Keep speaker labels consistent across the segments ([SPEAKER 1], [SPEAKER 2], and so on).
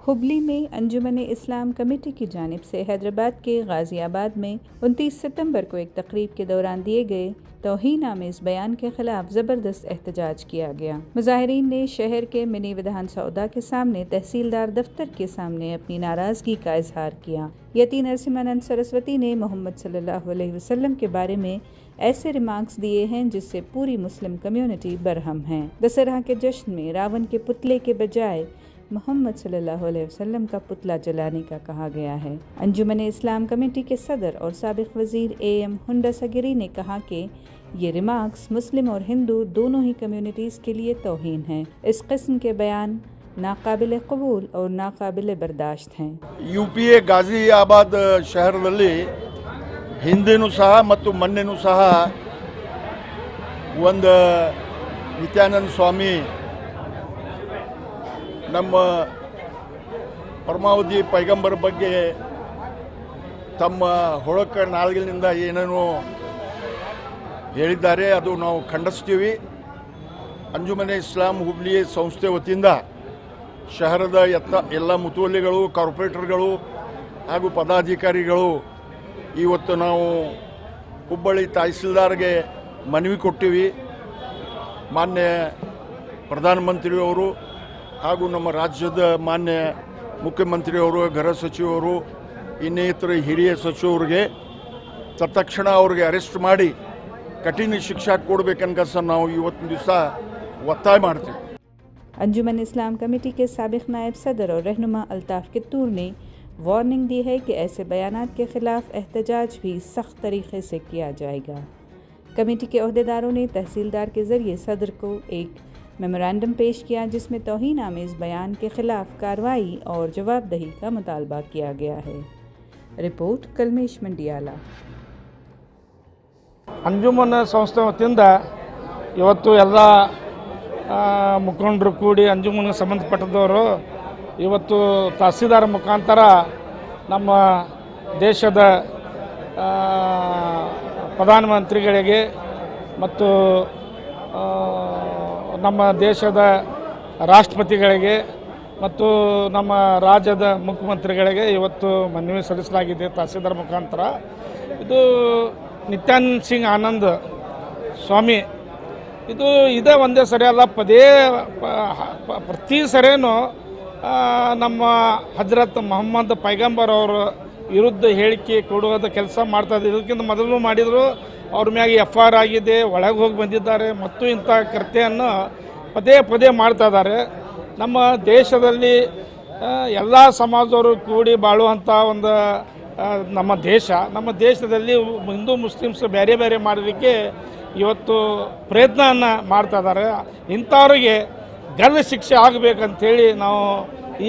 [SPEAKER 1] हुबली में अंजुमन इस्लाम कमेटी की जानिब से हैदराबाद के गाज़ियाबाद में 29 सितंबर को एक तकरीब के दौरान दिए गए तौहीन आमेज़ बयान के खिलाफ ज़बरदस्त एहतजाज किया गया। मुज़ाहिरीन ने शहर के मिनी विधान सौदा के सामने तहसीलदार दफ्तर के सामने अपनी नाराज़गी का इजहार किया। यति नरसिम्हानंद सरस्वती ने मोहम्मद सल्लल्लाहु अलैहि वसल्लम के बारे में ऐसे रिमार्क्स दिए हैं जिससे पूरी मुस्लिम कम्युनिटी बरहम है। दशहरा के जश्न में रावण के पुतले के बजाय मोहम्मद सल्लल्लाहु अलैहि वसल्लम का पुतला जलाने का कहा गया है। अंजुमन इस्लाम कमेटी के सदर और साबिक वज़ीर AM हुंडा सगीरी ने कहा कि ये रिमार्क्स मुस्लिम और हिंदू दोनों ही कम्युनिटीज़ के लिए तौहीन है। इस किस्म के बयान नाकाबिल कबूल और नाकाबिल बर्दाश्त हैं।
[SPEAKER 2] UPA ಗಾಜಿಯಾಬಾದ್ ಶಹರದಲ್ಲಿ ಹಿಂದೆನೂ ಸಹ ಮತ್ತು ಮೊನ್ನೆನೂ ಸಹ ಒಂದು ನಿತ್ಯಾನಂದ ಸ್ವಾಮಿ ನಮ್ಮ ಪರಮಾವಧಿ ಪೈಗಂಬರ್ ಬಗ್ಗೆ ತಮ್ಮ ಹೊಳಕ ನಾಲ್ಗಿನಿಂದ ಏನೇನೋ ಹೇಳಿದ್ದಾರೆ, ಅದು ನಾವು ಖಂಡಿಸ್ತೀವಿ। ಅಂಜುಮನೆ ಇಸ್ಲಾಂ ಹುಬ್ಳಿ ಸಂಸ್ಥೆ ವತಿಯಿಂದ ಶಹರದ ಎಲ್ಲ ಮುತುವಲ್ಲಿಗಳು, ಕಾರ್ಪೊರೇಟರ್ಗಳು ಹಾಗೂ ಪದಾಧಿಕಾರಿಗಳು ಇವತ್ತು ನಾವು ಹುಬ್ಬಳ್ಳಿ ತಹಸೀಲ್ದಾರ್ಗೆ ಮನವಿ ಕೊಟ್ಟಿವಿ। ಮಾನ್ಯ ಪ್ರಧಾನಮಂತ್ರಿಯವರು ಹಾಗೂ ನಮ್ಮ ರಾಜ್ಯದ ಮಾನ್ಯ ಮುಖ್ಯಮಂತ್ರಿಯವರು, ಗೃಹ ಸಚಿವರು, ಇನ್ನಿತರ ಹಿರಿಯ ಸಚಿವರಿಗೆ ತತ್ಕ್ಷಣ ಅವರಿಗೆ ಅರೆಸ್ಟ್ ಮಾಡಿ ಕಠಿಣ ಶಿಕ್ಷೆ ಕೊಡಬೇಕಂತ ನಾವು ಇವತ್ತಿನ ದಿವಸ ಒತ್ತಾಯ ಮಾಡ್ತೀವಿ।
[SPEAKER 1] अंजुमन इस्लाम कमेटी के साबिक नायब सदर और रहनुमा अल्ताफ़ कित्तूर ने वार्निंग दी है कि ऐसे बयानात के खिलाफ एहतजाज भी सख्त तरीके से किया जाएगा। कमेटी के अहदेदारों ने तहसीलदार के ज़रिए सदर को एक मेमोरेंडम पेश किया जिसमें तौहीन आमेज़ बयान के खिलाफ कार्रवाई और जवाबदही का मुतालबा किया गया है। रिपोर्ट कलमेश मंडियाला।
[SPEAKER 3] अंजुमन संस्थे वतिಯಿಂದ ಇವತ್ತು ಎಲ್ಲ ಮುಖಂಡರು ಕೂಡಿ ಅಂಜುಮನ್ಗೆ ಸಂಬಂಧಪಟ್ಟದವರು ಇವತ್ತು ತಹಸೀಲ್ದಾರ್ ಮುಖಾಂತರ ನಮ್ಮ ದೇಶದ ಪ್ರಧಾನಮಂತ್ರಿಗಳಿಗೆ ಮತ್ತು ನಮ್ಮ ದೇಶದ ರಾಷ್ಟ್ರಪತಿಗಳಿಗೆ ಮತ್ತು ನಮ್ಮ ರಾಜ್ಯದ ಮುಖ್ಯಮಂತ್ರಿಗಳಿಗೆ ಇವತ್ತು ಮನವಿ ಸಲ್ಲಿಸಲಾಗಿದೆ ತಹಸೀಲ್ದಾರ್ ಮುಖಾಂತರ। ಇದು ನಿತ್ಯಾನಂದ ಸಿಂಗ್ ಆನಂದ್ ಸ್ವಾಮಿ ಇದು ಇದೇ ಒಂದೇ ಸರಿ ಅಲ್ಲ, ಪ್ರತಿ ಸರಿನೂ ನಮ್ಮ ಹಜರತ್ ಮೊಹಮ್ಮದ್ ಪೈಗಂಬರ್ ಅವರ ವಿರುದ್ಧ ಹೇಳಿಕೆ ಕೊಡುವುದ ಕೆಲಸ ಮಾಡ್ತಾಯಿದ್ದಾರೆ। ಇದಕ್ಕಿಂತ ಮೊದಲು ಮಾಡಿದರು, ಅವ್ರ ಮ್ಯಾಗೆ FIR ಆಗಿದೆ, ಒಳಗೆ ಹೋಗಿ ಬಂದಿದ್ದಾರೆ ಮತ್ತು ಇಂಥ ಕೃತ್ಯವನ್ನು ಪದೇ ಪದೇ ಮಾಡ್ತಾ ಇದ್ದಾರೆ। ನಮ್ಮ ದೇಶದಲ್ಲಿ ಎಲ್ಲ ಸಮಾಜದವರು ಕೂಡಿ ಬಾಳುವಂಥ ಒಂದು ನಮ್ಮ ದೇಶದಲ್ಲಿ ಹಿಂದೂ ಮುಸ್ಲಿಮ್ಸ್ ಬೇರೆ ಬೇರೆ ಮಾಡೋದಕ್ಕೆ ಇವತ್ತು ಪ್ರಯತ್ನವನ್ನು ಮಾಡ್ತಾ ಇದ್ದಾರೆ। ಇಂಥವ್ರಿಗೆ ಗಲ್ಲು ಶಿಕ್ಷೆ ಆಗಬೇಕಂತೇಳಿ ನಾವು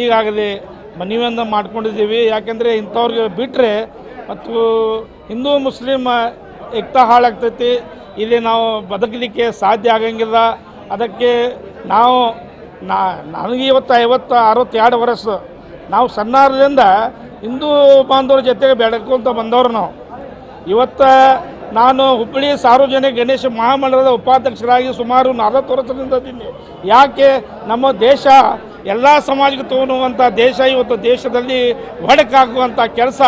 [SPEAKER 3] ಈಗಾಗಲೇ ಮನವಿಯನ್ನು ಮಾಡ್ಕೊಂಡಿದ್ದೀವಿ। ಯಾಕೆಂದರೆ ಇಂಥವ್ರಿಗೆ ಬಿಟ್ಟರೆ ಮತ್ತು ಹಿಂದೂ ಮುಸ್ಲಿಮ್ ಏಕ್ತಾ ಹಾಳಾಗ್ತೈತಿ, ಇಲ್ಲಿ ನಾವು ಬದುಕಲಿಕ್ಕೆ ಸಾಧ್ಯ ಆಗಂಗಿಲ್ಲ। ಅದಕ್ಕೆ ನನಗೆ ಇವತ್ತು 50-62 ವರ್ಷ, ನಾವು ಸಣ್ಣರಿಂದ ಹಿಂದೂ ಬಾಂಧವರ ಜೊತೆಗೆ ಬೆಳಕೊಂತ ಬಂದವರು ನಾವು। ಇವತ್ತು ನಾನು ಹುಬ್ಬಳ್ಳಿ ಸಾರ್ವಜನಿಕ ಗಣೇಶ ಮಹಾಮಂಡಲದ ಉಪಾಧ್ಯಕ್ಷರಾಗಿ ಸುಮಾರು 40 ವರ್ಷದಿಂದ ಇದ್ದೀನಿ। ಯಾಕೆ ನಮ್ಮ ದೇಶ ಎಲ್ಲ ಸಮಾಜಕ್ಕೆ ತಗೊಳ್ಳುವಂಥ ದೇಶ, ಇವತ್ತು ದೇಶದಲ್ಲಿ ಒಡಕಾಗುವಂಥ ಕೆಲಸ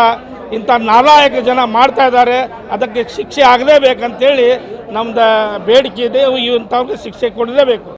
[SPEAKER 3] ಇಂಥ ನಾಲಾಯಕ ಜನ ಮಾಡ್ತಾ ಇದ್ದಾರೆ। ಅದಕ್ಕೆ ಶಿಕ್ಷೆ ಆಗಲೇಬೇಕಂತೇಳಿ ನಮ್ಮದು ಬೇಡಿಕೆ ಇದೆ, ಇಂಥವ್ರಿಗೆ ಶಿಕ್ಷೆ ಕೊಡಲೇಬೇಕು।